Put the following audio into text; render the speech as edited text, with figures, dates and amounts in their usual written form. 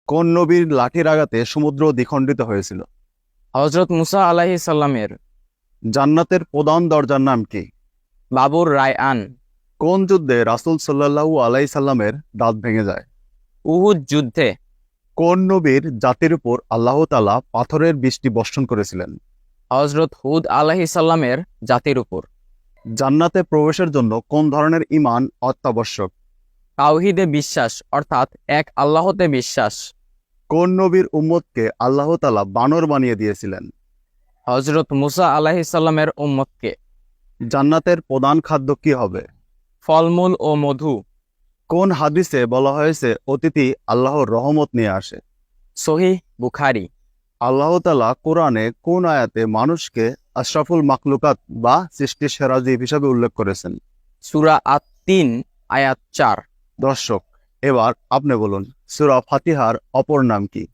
কোন নবীর লাঠির আঘাতে সমুদ্র দ্বিখণ্ডিত হয়েছিল? হজরত মুসা আলাইহিস সালামের। জান্নাতের প্রধান দরজার নাম কি? বাবুর রায়আন। কোন যুদ্ধে রাসূল সাল্লাল্লাহু আলাইহি সাল্লামের দাঁত ভেঙে যায়? উহুদ যুদ্ধে। কোন নবীর জাতির উপর আল্লাহ তাআলা পাথরের বৃষ্টি বর্ষণ করেছিলেন? হজরত হুদ আলাইহিস সালামের জাতির উপর। জান্নাতে প্রবেশের জন্য কোন ধরনের ঈমান অত্যাবশ্যক? তাওহীদে বিশ্বাস, অর্থাৎ এক আল্লাহতে বিশ্বাস। কোন নবীর উম্মতকে আল্লাহ তাআলা বানর বানিয়ে দিয়েছিলেন? হজরত মুসা আলাইহিস সালামের উম্মতকে। জান্নাতের প্রধান খাদ্য কি হবে? ফলমূল ও মধু। কোন হাদিসে বলা হয়েছে অতিথি আল্লাহর রহমত নিয়ে আসে? সহিহ বুখারী। আল্লাহ তাআলা কোরআনে কোন আয়াতে মানুষকে আশরাফুল মাখলুকাত বা সৃষ্টির সেরা জীব হিসাবে উল্লেখ করেছেন? সূরা আত-তিন আয়াত 4। দর্শক, এবার আপনি বলুন, সূরা ফাতিহার অপর নাম কি?